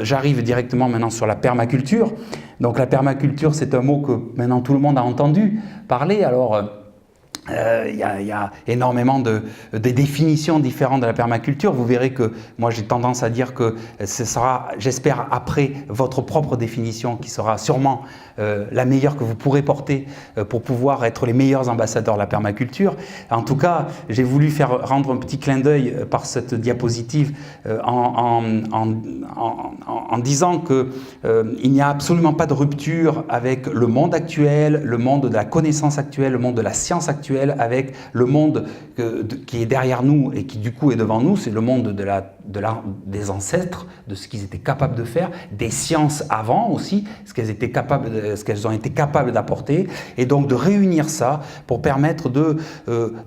j'arrive directement maintenant sur la permaculture. Donc la permaculture, c'est un mot que maintenant tout le monde a entendu parler. Alors, il y a énormément de définitions différentes de la permaculture. Vous verrez que moi j'ai tendance à dire que ce sera, j'espère, après votre propre définition qui sera sûrement la meilleure que vous pourrez porter pour pouvoir être les meilleurs ambassadeurs de la permaculture. En tout cas, j'ai voulu rendre un petit clin d'œil par cette diapositive en disant qu'il n'y a absolument pas de rupture avec le monde actuel, le monde de la connaissance actuelle, le monde de la science actuelle, avec le monde qui est derrière nous et qui du coup est devant nous, c'est le monde des ancêtres, de ce qu'ils étaient capables de faire, des sciences avant aussi, ce qu'elles ont été capables d'apporter, et donc de réunir ça pour permettre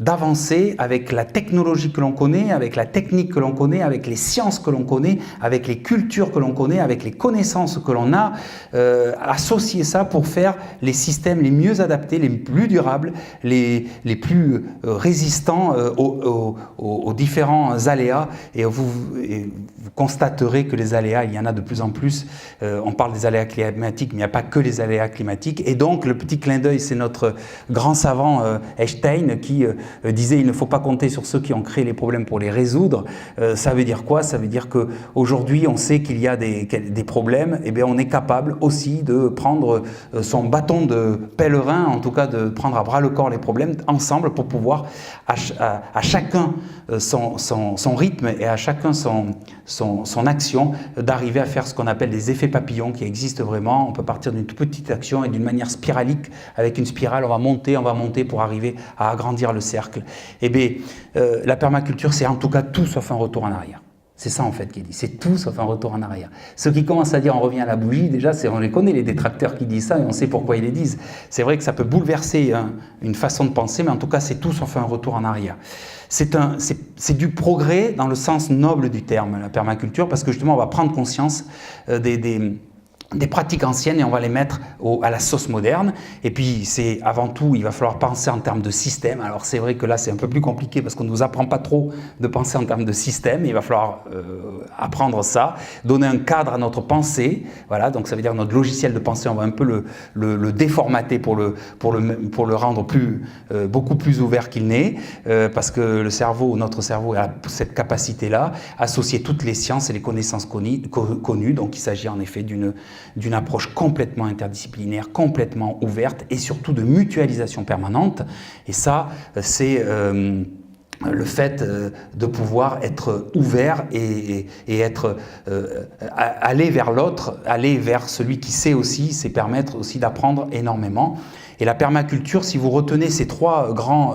d'avancer avec la technologie que l'on connaît, avec la technique que l'on connaît, avec les sciences que l'on connaît, avec les cultures que l'on connaît, avec les connaissances que l'on a, associer ça pour faire les systèmes les mieux adaptés, les plus durables, les plus résistants aux différents aléas. Et vous constaterez que les aléas, il y en a de plus en plus. On parle des aléas climatiques, mais il n'y a pas que les aléas climatiques. Et donc, le petit clin d'œil, c'est notre grand savant Einstein qui disait « il ne faut pas compter sur ceux qui ont créé les problèmes pour les résoudre ». Ça veut dire quoi? Ça veut dire qu'aujourd'hui, on sait qu'il y a des problèmes. Et bien, on est capable aussi de prendre son bâton de pèlerin, en tout cas de prendre à bras le corps les problèmes ensemble pour pouvoir à chacun son rythme et à chacun son action d'arriver à faire ce qu'on appelle des effets papillons qui existent vraiment. On peut partir d'une toute petite action et d'une manière spiralique. Avec une spirale, on va monter pour arriver à agrandir le cercle. Et bien, la permaculture, c'est en tout cas tout sauf un retour en arrière. C'est ça en fait qui est dit, c'est tout sauf un retour en arrière. Ceux qui commencent à dire on revient à la bougie, déjà on les connaît, les détracteurs qui disent ça et on sait pourquoi ils les disent. C'est vrai que ça peut bouleverser une façon de penser, mais en tout cas c'est tout sauf un retour en arrière. C'est du progrès dans le sens noble du terme, la permaculture, parce que justement on va prendre conscience des pratiques anciennes et on va les mettre à la sauce moderne. Et puis, c'est avant tout, il va falloir penser en termes de système. Alors, c'est vrai que là, c'est un peu plus compliqué parce qu'on ne nous apprend pas trop de penser en termes de système. Il va falloir apprendre ça, donner un cadre à notre pensée. Voilà, donc ça veut dire notre logiciel de pensée, on va un peu le déformater pour le rendre beaucoup plus ouvert qu'il n'est. Parce que notre cerveau a cette capacité-là, associer toutes les sciences et les connaissances connues. Donc, il s'agit en effet d'une approche complètement interdisciplinaire, complètement ouverte et surtout de mutualisation permanente. Et ça, c'est le fait de pouvoir être ouvert et aller vers l'autre, aller vers celui qui sait aussi, c'est permettre aussi d'apprendre énormément. Et la permaculture, si vous retenez ces trois grands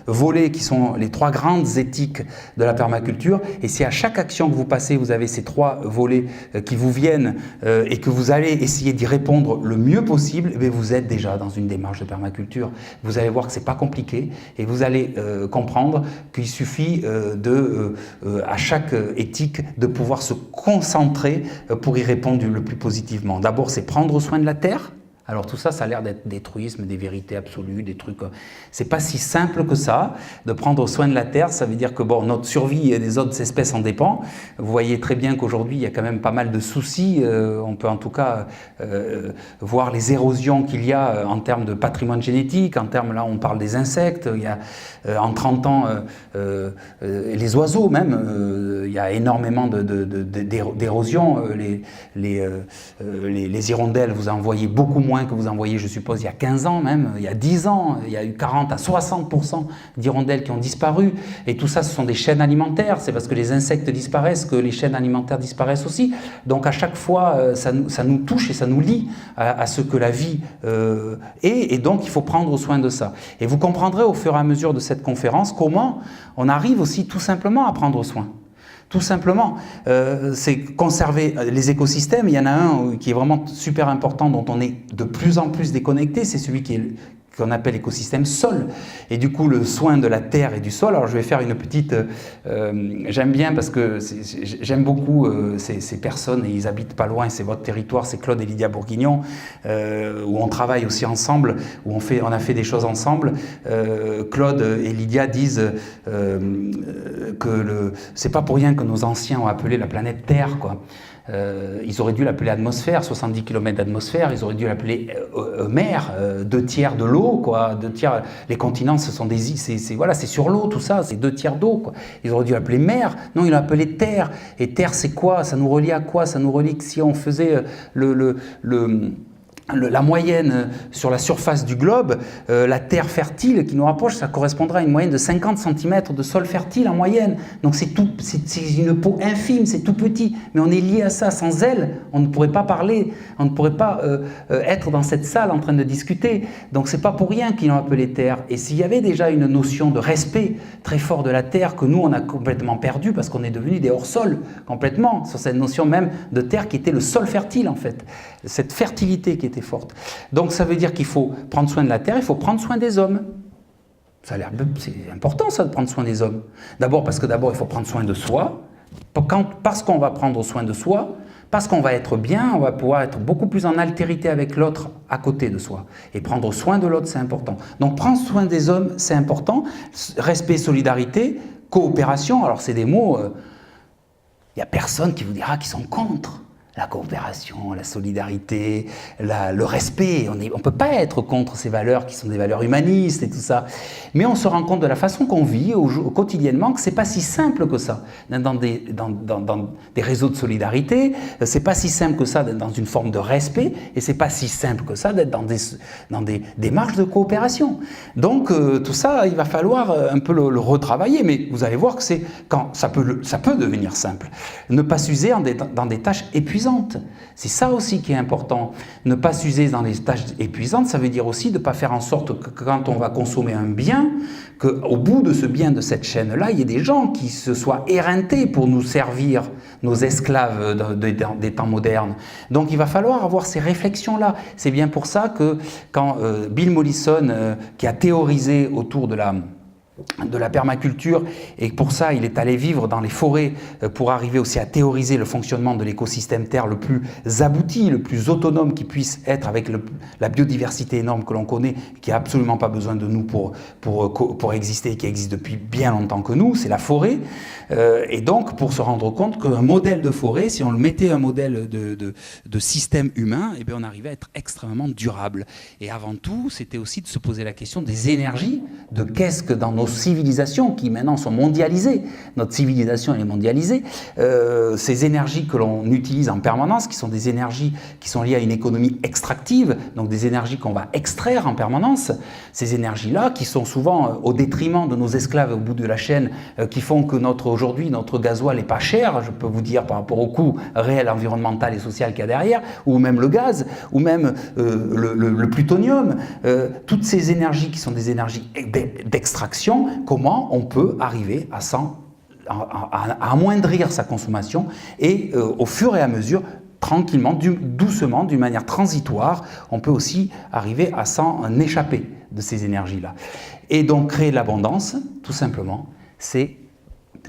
volets qui sont les trois grandes éthiques de la permaculture, et si à chaque action que vous passez, vous avez ces trois volets qui vous viennent et que vous allez essayer d'y répondre le mieux possible, eh vous êtes déjà dans une démarche de permaculture. Vous allez voir que ce n'est pas compliqué et vous allez comprendre qu'il suffit à chaque éthique de pouvoir se concentrer pour y répondre le plus positivement. D'abord, c'est prendre soin de la terre. Alors tout ça, ça a l'air d'être des truismes, des vérités absolues, des trucs... C'est pas si simple que ça, de prendre soin de la terre. Ça veut dire que bon, notre survie et des autres espèces en dépend. Vous voyez très bien qu'aujourd'hui, il y a quand même pas mal de soucis. On peut en tout cas voir les érosions qu'il y a en termes de patrimoine génétique. En termes, là, on parle des insectes. Il y a, en 30 ans, les oiseaux même, il y a énormément d'érosion. Les hirondelles, vous en voyez beaucoup moins que vous en voyez, je suppose, il y a 15 ans même, il y a 10 ans, il y a eu 40 à 60% d'hirondelles qui ont disparu. Et tout ça, ce sont des chaînes alimentaires. C'est parce que les insectes disparaissent que les chaînes alimentaires disparaissent aussi. Donc à chaque fois, ça nous touche et ça nous lie à ce que la vie est. Et donc, il faut prendre soin de ça. Et vous comprendrez au fur et à mesure de cette conférence comment on arrive aussi tout simplement à prendre soin. Tout simplement, c'est conserver les écosystèmes. Il y en a un qui est vraiment super important, dont on est de plus en plus déconnecté, c'est celui qu'on appelle l'écosystème sol. Et du coup, le soin de la terre et du sol. Alors, je vais faire une petite... j'aime bien parce que j'aime beaucoup ces personnes, et ils habitent pas loin, c'est votre territoire, c'est Claude et Lydia Bourguignon, où on travaille aussi ensemble, où on a fait des choses ensemble. Claude et Lydia disent que c'est pas pour rien que nos anciens ont appelé la planète Terre, quoi. Ils auraient dû l'appeler atmosphère, 70 km d'atmosphère, ils auraient dû l'appeler mer, 2/3 de l'eau, quoi. 2/3, les continents, ce sont des îles, c'est sur l'eau, tout ça, c'est 2/3 d'eau, quoi. Ils auraient dû l'appeler mer, non, ils l'ont appelé terre. Et terre, c'est quoi? Ça nous relie à quoi? Ça nous relie que si on faisait la moyenne sur la surface du globe, la terre fertile qui nous rapproche, ça correspondra à une moyenne de 50 cm de sol fertile en moyenne. Donc c'est une peau infime, c'est tout petit, mais on est lié à ça. Sans elle, on ne pourrait pas parler, on ne pourrait pas être dans cette salle en train de discuter. Donc c'est pas pour rien qu'ils l'ont appelé terre. Et s'il y avait déjà une notion de respect très fort de la terre que nous on a complètement perdu parce qu'on est devenu des hors-sol complètement, sur cette notion même de terre qui était le sol fertile en fait, cette fertilité qui était forte. Donc ça veut dire qu'il faut prendre soin de la terre, il faut prendre soin des hommes. Ça a l'air, c'est important ça de prendre soin des hommes. D'abord parce que il faut prendre soin de soi. Parce qu'on va prendre soin de soi, parce qu'on va être bien, on va pouvoir être beaucoup plus en altérité avec l'autre à côté de soi. Et prendre soin de l'autre, c'est important. Donc prendre soin des hommes, c'est important. Respect, solidarité, coopération. Alors c'est des mots, il n'y a personne qui vous dira qu'ils sont contre. La coopération, la solidarité, le respect. On ne peut pas être contre ces valeurs qui sont des valeurs humanistes et tout ça. Mais on se rend compte de la façon qu'on vit quotidiennement que ce n'est pas si simple que ça. Dans des réseaux de solidarité, ce n'est pas si simple que ça d'être dans une forme de respect et ce n'est pas si simple que ça d'être dans des démarches de coopération. Donc tout ça, il va falloir un peu le retravailler. Mais vous allez voir que ça peut devenir simple. Ne pas s'user dans des tâches épuisantes. C'est ça aussi qui est important. Ne pas s'user dans les tâches épuisantes, ça veut dire aussi de ne pas faire en sorte que quand on va consommer un bien, qu'au bout de ce bien, de cette chaîne-là, il y ait des gens qui se soient éreintés pour nous servir, nos esclaves des temps modernes. Donc il va falloir avoir ces réflexions-là. C'est bien pour ça que quand Bill Mollison, qui a théorisé autour de la permaculture, et pour ça il est allé vivre dans les forêts pour arriver aussi à théoriser le fonctionnement de l'écosystème terre le plus abouti, le plus autonome qui puisse être avec la biodiversité énorme que l'on connaît, qui n'a absolument pas besoin de nous pour exister, qui existe depuis bien longtemps que nous, c'est la forêt. Et donc pour se rendre compte qu'un modèle de forêt, si on le mettait un modèle de système humain, eh bien on arrivait à être extrêmement durable. Et avant tout, c'était aussi de se poser la question des énergies, de qu'est-ce que dans nos civilisations qui maintenant sont mondialisées, notre civilisation elle est mondialisée, ces énergies que l'on utilise en permanence, qui sont des énergies qui sont liées à une économie extractive, donc des énergies qu'on va extraire en permanence, ces énergies-là qui sont souvent au détriment de nos esclaves au bout de la chaîne, qui font que aujourd'hui notre gasoil n'est pas cher, je peux vous dire par rapport au coût réel environnemental et social qu'il y a derrière, ou même le gaz, ou même le plutonium, toutes ces énergies qui sont des énergies d'extraction, comment on peut arriver à amoindrir sa consommation et au fur et à mesure, tranquillement, doucement, d'une manière transitoire, on peut aussi arriver à s'en échapper de ces énergies-là. Et donc créer l'abondance, tout simplement, c'est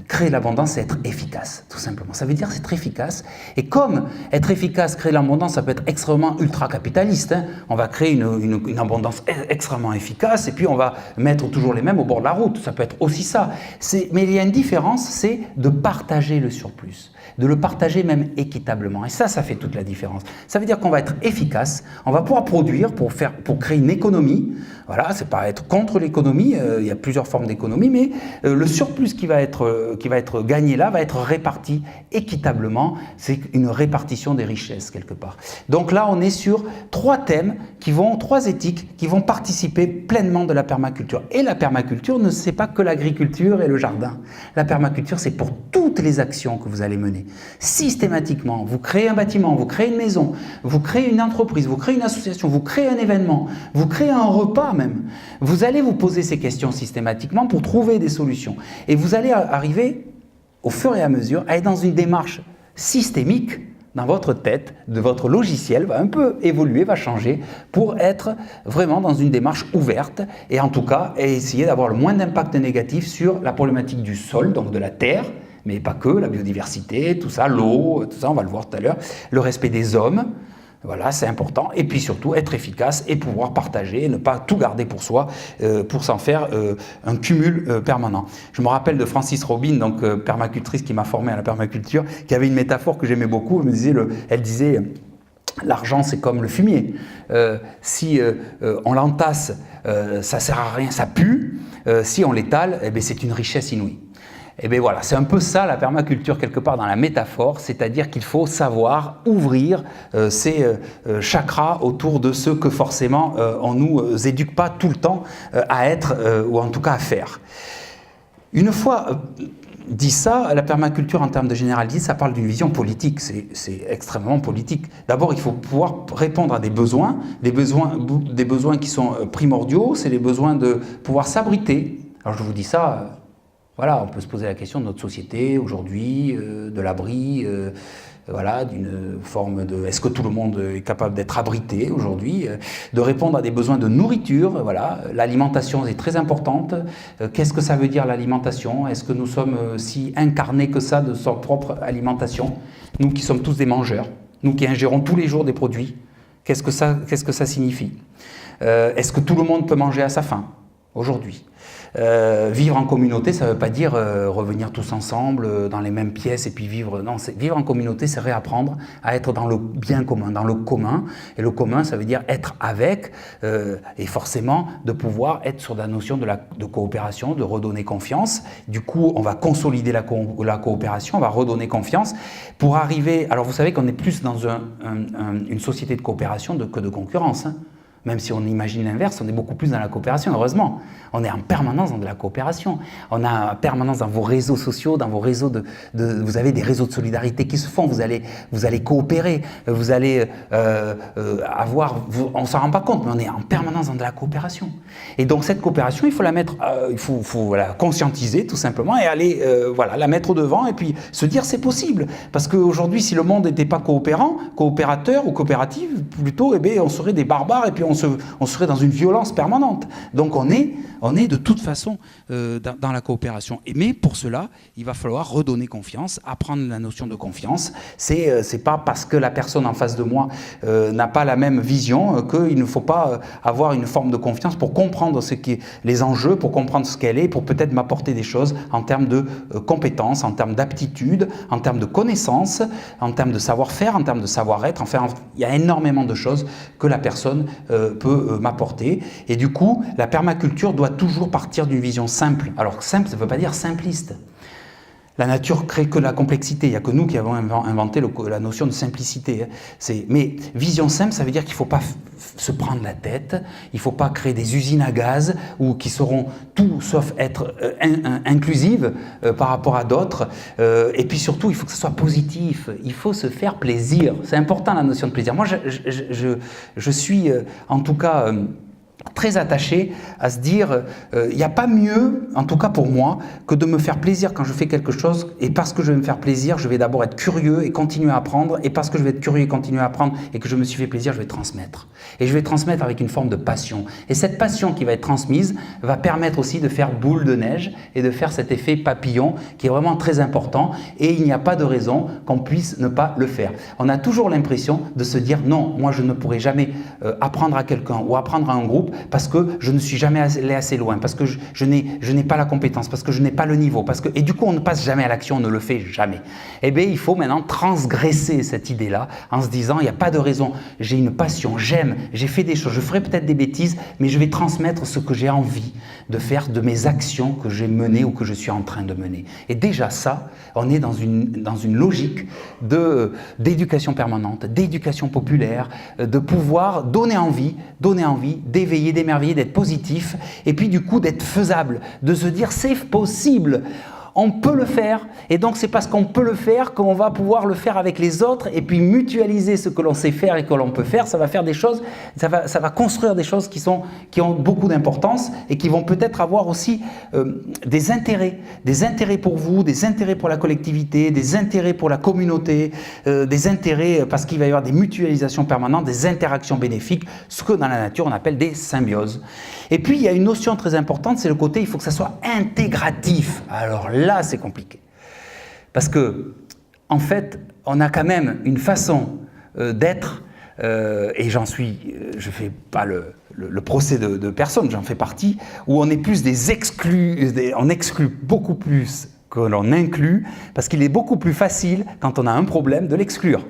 créer l'abondance, c'est être efficace, tout simplement. Ça veut dire être efficace. Et comme être efficace, créer l'abondance, ça peut être extrêmement ultra-capitaliste. Hein. On va créer une abondance extrêmement efficace et puis on va mettre toujours les mêmes au bord de la route. Ça peut être aussi ça. Mais il y a une différence, c'est de partager le surplus. De le partager même équitablement. Et ça fait toute la différence. Ça veut dire qu'on va être efficace, on va pouvoir produire pour créer une économie. Voilà, c'est pas être contre l'économie, il y a plusieurs formes d'économie, mais le surplus qui va être gagné là va être réparti équitablement. C'est une répartition des richesses quelque part. Donc là, on est sur trois éthiques qui vont participer pleinement de la permaculture. Et la permaculture ne c'est pas que l'agriculture et le jardin. La permaculture, c'est pour toutes les actions que vous allez mener. Systématiquement, vous créez un bâtiment, vous créez une maison, vous créez une entreprise, vous créez une association, vous créez un événement, vous créez un repas même. Vous allez vous poser ces questions systématiquement pour trouver des solutions. Et vous allez arriver, au fur et à mesure, à être dans une démarche systémique dans votre tête, de votre logiciel, va un peu évoluer, va changer, pour être vraiment dans une démarche ouverte, et en tout cas, essayer d'avoir le moins d'impact négatif sur la problématique du sol, donc de la terre, mais pas que, la biodiversité, tout ça, l'eau, tout ça, on va le voir tout à l'heure, le respect des hommes, Voilà, c'est important. Et puis surtout, être efficace et pouvoir partager, ne pas tout garder pour soi, pour s'en faire un cumul permanent. Je me rappelle de Francis Robin, donc permacultrice qui m'a formé à la permaculture, qui avait une métaphore que j'aimais beaucoup. Elle disait, l'argent c'est comme le fumier. Si on l'entasse, ça sert à rien, ça pue. Si on l'étale, eh bien, c'est une richesse inouïe. Et bien voilà, c'est un peu ça la permaculture quelque part dans la métaphore, c'est-à-dire qu'il faut savoir ouvrir ces chakras autour de ce que forcément on nous éduque pas tout le temps à être ou en tout cas à faire. Une fois dit ça, la permaculture en termes de généralité, ça parle d'une vision politique, c'est extrêmement politique. D'abord, il faut pouvoir répondre à des besoins qui sont primordiaux, c'est les besoins de pouvoir s'abriter. Alors je vous dis ça, voilà, on peut se poser la question de notre société aujourd'hui, de l'abri, voilà, d'une forme de... Est-ce que tout le monde est capable d'être abrité aujourd'hui, de répondre à des besoins de nourriture, voilà. L'alimentation est très importante. Qu'est-ce que ça veut dire l'alimentation? Est-ce que nous sommes si incarnés que ça de sa propre alimentation? Nous qui sommes tous des mangeurs, nous qui ingérons tous les jours des produits, qu'est-ce que ça signifie? Est-ce que tout le monde peut manger à sa faim aujourd'hui? Vivre en communauté, ça ne veut pas dire revenir tous ensemble dans les mêmes pièces et puis vivre. Non, vivre en communauté, c'est réapprendre à être dans le bien commun, dans le commun. Et le commun, ça veut dire être avec et forcément de pouvoir être sur la notion de coopération, de redonner confiance. Du coup, on va consolider la coopération, on va redonner confiance pour arriver. Alors, vous savez qu'on est plus dans une société de coopération que de concurrence. Hein. Même si on imagine l'inverse, on est beaucoup plus dans la coopération, heureusement. On est en permanence dans de la coopération. On a en permanence dans vos réseaux sociaux, dans vos réseaux vous avez des réseaux de solidarité qui se font, vous allez coopérer, vous allez on ne s'en rend pas compte, mais on est en permanence dans de la coopération. Et donc cette coopération, il faut la mettre, il faut la conscientiser tout simplement et aller la mettre au devant et puis se dire c'est possible. Parce qu'aujourd'hui, si le monde n'était pas coopérateur ou coopératif, plutôt, eh bien, on serait des barbares et puis on serait dans une violence permanente. Donc on est de toute façon dans la coopération. Mais pour cela, il va falloir redonner confiance, apprendre la notion de confiance. C'est pas parce que la personne en face de moi n'a pas la même vision qu'il ne faut pas avoir une forme de confiance pour comprendre les enjeux, pour comprendre ce qu'elle est, pour peut-être m'apporter des choses en termes de compétences, en termes d'aptitude, en termes de connaissances, en termes de savoir-faire, en termes de savoir-être. Enfin, il y a énormément de choses que la personne peut m'apporter. Et du coup, la permaculture doit toujours partir d'une vision simple. Alors simple, ça ne veut pas dire simpliste. La nature crée que la complexité. Il n'y a que nous qui avons inventé la notion de simplicité. Mais vision simple, ça veut dire qu'il ne faut pas se prendre la tête, il ne faut pas créer des usines à gaz ou qui seront tout sauf être inclusives par rapport à d'autres. Et puis surtout, il faut que ce soit positif. Il faut se faire plaisir. C'est important la notion de plaisir. Moi, je suis en tout cas... très attaché à se dire il n'y a pas mieux, en tout cas pour moi, que de me faire plaisir quand je fais quelque chose, et parce que je vais me faire plaisir, je vais d'abord être curieux et continuer à apprendre, et parce que je vais être curieux et continuer à apprendre, et que je me suis fait plaisir, je vais transmettre. Et je vais transmettre avec une forme de passion. Et cette passion qui va être transmise va permettre aussi de faire boule de neige et de faire cet effet papillon qui est vraiment très important, et il n'y a pas de raison qu'on puisse ne pas le faire. On a toujours l'impression de se dire non, moi je ne pourrai jamais apprendre à quelqu'un ou apprendre à un groupe parce que je ne suis jamais allé assez loin, parce que je n'ai pas la compétence, parce que je n'ai pas le niveau, et du coup on ne passe jamais à l'action, on ne le fait jamais. Eh bien il faut maintenant transgresser cette idée-là en se disant il n'y a pas de raison, j'ai une passion, j'aime, j'ai fait des choses, je ferai peut-être des bêtises, mais je vais transmettre ce que j'ai envie de faire, de mes actions que j'ai menées ou que je suis en train de mener. Et déjà ça, on est dans une logique d'éducation permanente, d'éducation populaire, de pouvoir donner envie d'éveiller, d'émerveiller, d'être positif, et puis du coup d'être faisable, de se dire c'est possible. On peut le faire, et donc c'est parce qu'on peut le faire qu'on va pouvoir le faire avec les autres, et puis mutualiser ce que l'on sait faire et que l'on peut faire, ça va faire des choses, ça va construire des choses qui ont beaucoup d'importance et qui vont peut-être avoir aussi des intérêts pour vous, des intérêts pour la collectivité, des intérêts pour la communauté, des intérêts parce qu'il va y avoir des mutualisations permanentes, des interactions bénéfiques, ce que dans la nature on appelle des symbioses. Et puis il y a une notion très importante, c'est le côté il faut que ça soit intégratif. Alors là, c'est compliqué. Parce que, en fait, on a quand même une façon d'être et je fais pas le procès de personne, j'en fais partie, où on est plus des exclus, on exclut beaucoup plus que l'on inclut, parce qu'il est beaucoup plus facile, quand on a un problème, de l'exclure.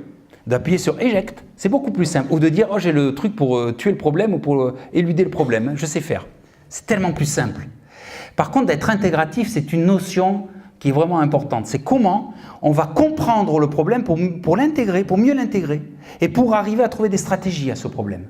D'appuyer sur éjecte, c'est beaucoup plus simple. Ou de dire, oh j'ai le truc pour tuer le problème ou pour éluder le problème, je sais faire. C'est tellement plus simple. Par contre, d'être intégratif, c'est une notion qui est vraiment importante. C'est comment on va comprendre le problème pour l'intégrer, pour mieux l'intégrer, et pour arriver à trouver des stratégies à ce problème.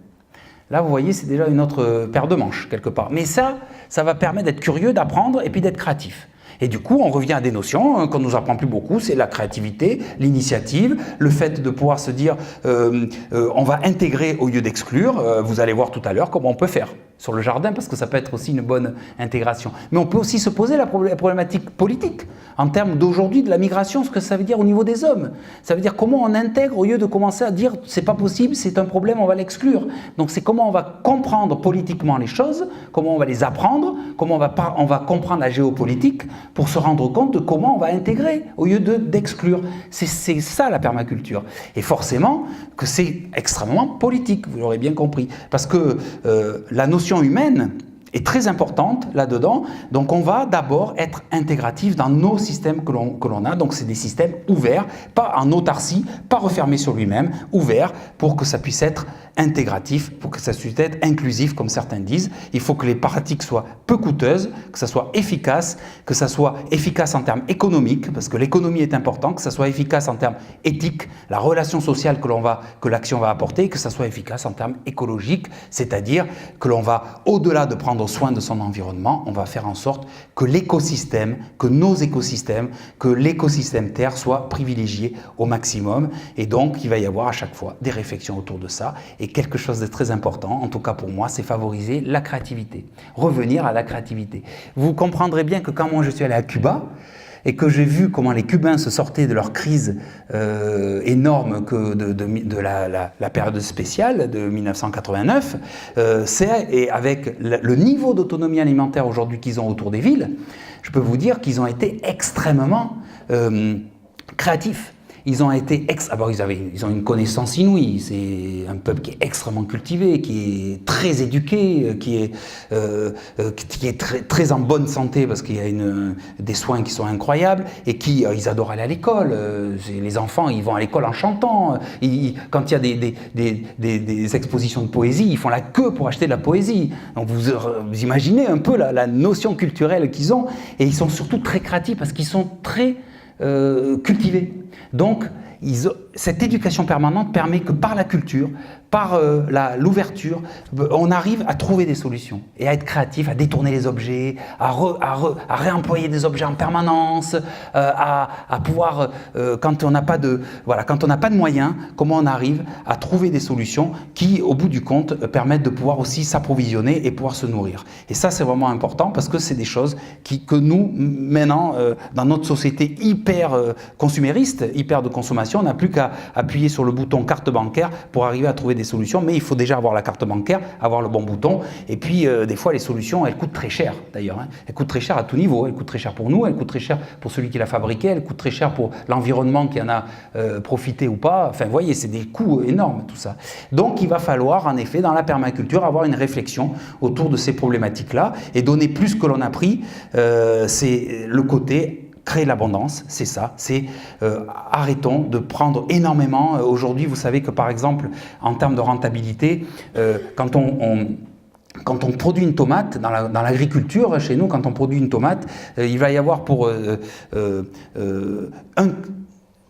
Là, vous voyez, c'est déjà une autre paire de manches, quelque part. Mais ça va permettre d'être curieux, d'apprendre et puis d'être créatif. Et du coup, on revient à des notions qu'on ne nous apprend plus beaucoup, c'est la créativité, l'initiative, le fait de pouvoir se dire on va intégrer au lieu d'exclure. Vous allez voir tout à l'heure comment on peut faire sur le jardin, parce que ça peut être aussi une bonne intégration. Mais on peut aussi se poser la problématique politique, en termes d'aujourd'hui, de la migration, ce que ça veut dire au niveau des hommes. Ça veut dire comment on intègre au lieu de commencer à dire c'est pas possible, c'est un problème, on va l'exclure. Donc c'est comment on va comprendre politiquement les choses, comment on va les apprendre, comment on va comprendre la géopolitique, pour se rendre compte de comment on va intégrer au lieu d'exclure. C'est ça la permaculture. Et forcément que c'est extrêmement politique, vous l'aurez bien compris. Parce que la notion humaine est très importante là-dedans. Donc on va d'abord être intégratif dans nos systèmes que l'on a. Donc c'est des systèmes ouverts, pas en autarcie, pas refermés sur lui-même, ouverts pour que ça puisse être intégratif, pour que ça puisse être inclusif, comme certains disent. Il faut que les pratiques soient peu coûteuses, que ça soit efficace en termes économiques, parce que l'économie est importante, que ça soit efficace en termes éthiques, la relation sociale que l'action va apporter, et que ça soit efficace en termes écologiques, c'est-à-dire que l'on va, au-delà de prendre soin de son environnement, on va faire en sorte que l'écosystème, que nos écosystèmes, que l'écosystème Terre soit privilégié au maximum. Et donc, il va y avoir à chaque fois des réflexions autour de ça. Et quelque chose de très important, en tout cas pour moi, c'est favoriser la créativité. Revenir à la créativité. Vous comprendrez bien que quand moi je suis allé à Cuba, et que j'ai vu comment les Cubains se sortaient de leur crise énorme de la période spéciale de 1989, et avec le niveau d'autonomie alimentaire aujourd'hui qu'ils ont autour des villes, je peux vous dire qu'ils ont été extrêmement créatifs. Ils ont été ils ont une connaissance inouïe. C'est un peuple qui est extrêmement cultivé, qui est très éduqué, qui est très, très en bonne santé parce qu'il y a des soins qui sont incroyables et ils adorent aller à l'école. Les enfants, ils vont à l'école en chantant. Quand il y a des expositions de poésie, ils font la queue pour acheter de la poésie. Donc vous imaginez un peu la notion culturelle qu'ils ont, et ils sont surtout très créatifs parce qu'ils sont très cultivés. Donc, cette éducation permanente permet que par la culture, par l'ouverture, on arrive à trouver des solutions et à être créatif, à détourner les objets, à réemployer des objets en permanence, à pouvoir, quand on n'a pas de moyens, comment on arrive à trouver des solutions qui, au bout du compte, permettent de pouvoir aussi s'approvisionner et pouvoir se nourrir. Et ça, c'est vraiment important parce que c'est des choses que nous, maintenant, dans notre société hyper consumériste, hyper de consommation, on n'a plus qu'à appuyer sur le bouton carte bancaire pour arriver à trouver des solutions, mais il faut déjà avoir la carte bancaire, avoir le bon bouton, et puis des fois les solutions elles coûtent très cher d'ailleurs, hein. Elles coûtent très cher à tout niveau, elles coûtent très cher pour nous, elles coûtent très cher pour celui qui l'a fabriqué, elles coûtent très cher pour l'environnement qui en a profité ou pas, enfin vous voyez c'est des coûts énormes tout ça. Donc il va falloir en effet dans la permaculture avoir une réflexion autour de ces problématiques là et donner plus que l'on a pris, c'est le côté créer l'abondance, c'est ça, c'est arrêtons de prendre énormément. Aujourd'hui, vous savez que par exemple, en termes de rentabilité, quand on produit une tomate, dans l'agriculture, chez nous, quand on produit une tomate, il va y avoir pour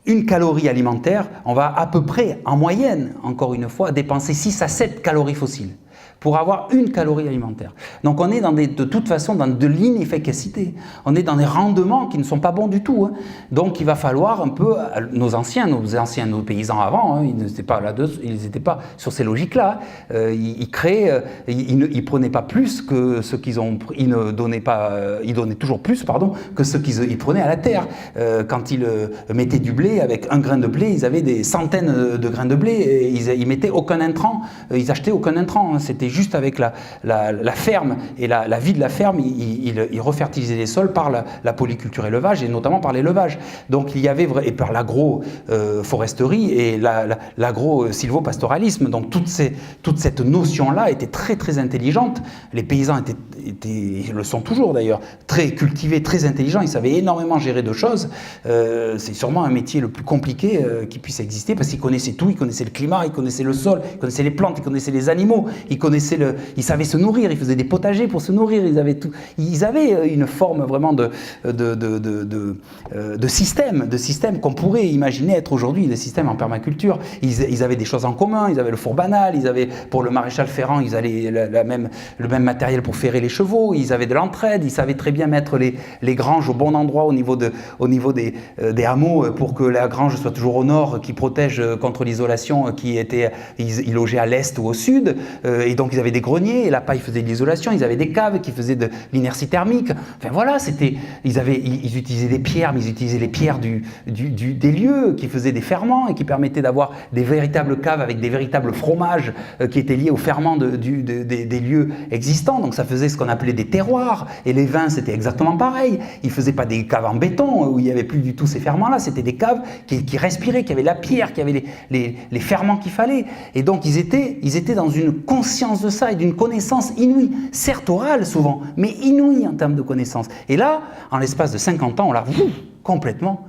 une calorie alimentaire, on va à peu près, en moyenne, encore une fois, dépenser 6 à 7 calories fossiles pour avoir une calorie alimentaire. Donc on est de toute façon dans de l'inefficacité. On est dans des rendements qui ne sont pas bons du tout. Hein. Donc il va falloir un peu, nos paysans avant, hein, ils n'étaient pas sur ces logiques-là. Ils prenaient pas plus que ce qu'ils ont, ils donnaient toujours plus, que ce qu'ils prenaient à la terre. Quand ils mettaient du blé, avec un grain de blé, ils avaient des centaines de grains de blé et ils mettaient aucun intrant, ils achetaient aucun intrant. Hein. C'était c'était juste avec la ferme et la vie de la ferme, ils refertilisaient les sols par la polyculture élevage et notamment par l'élevage. Donc il y avait, et par l'agro-foresterie et l'agro-sylvopastoralisme. Donc toute cette notion-là était très très intelligente. Les paysans le sont toujours d'ailleurs, très cultivés, très intelligents, ils savaient énormément gérer de choses. C'est sûrement un métier le plus compliqué qui puisse exister parce qu'ils connaissaient tout, ils connaissaient le climat, ils connaissaient le sol, ils connaissaient les plantes, ils connaissaient les animaux, ils savaient se nourrir, ils faisaient des potagers pour se nourrir, ils avaient une forme vraiment de système qu'on pourrait imaginer être aujourd'hui, des systèmes en permaculture. Ils avaient des choses en commun, ils avaient le four banal, ils avaient, pour le maréchal Ferrand, ils avaient le même matériel pour ferrer les chevaux, ils avaient de l'entraide, ils savaient très bien mettre les granges au bon endroit au niveau des hameaux pour que la grange soit toujours au nord, qui protège contre l'isolation ils logeaient à l'est ou au sud, et donc ils avaient des greniers, et la paille faisait de l'isolation, ils avaient des caves qui faisaient de l'inertie thermique. Enfin voilà, ils utilisaient des pierres, mais ils utilisaient les pierres des lieux qui faisaient des ferments et qui permettaient d'avoir des véritables caves avec des véritables fromages qui étaient liés aux ferments des lieux existants. Donc ça faisait ce qu'on appelait des terroirs, et les vins c'était exactement pareil. Ils ne faisaient pas des caves en béton où il n'y avait plus du tout ces ferments-là, c'était des caves qui respiraient, qui avaient la pierre, qui avaient les ferments qu'il fallait. Et donc ils étaient dans une conscience de ça et d'une connaissance inouïe, certes orale souvent, mais inouïe en termes de connaissance. Et là, en l'espace de 50 ans, on l'a complètement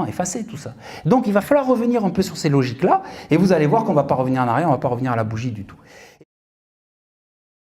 effacé tout ça. Donc il va falloir revenir un peu sur ces logiques-là, et vous allez voir qu'on ne va pas revenir en arrière, on ne va pas revenir à la bougie du tout.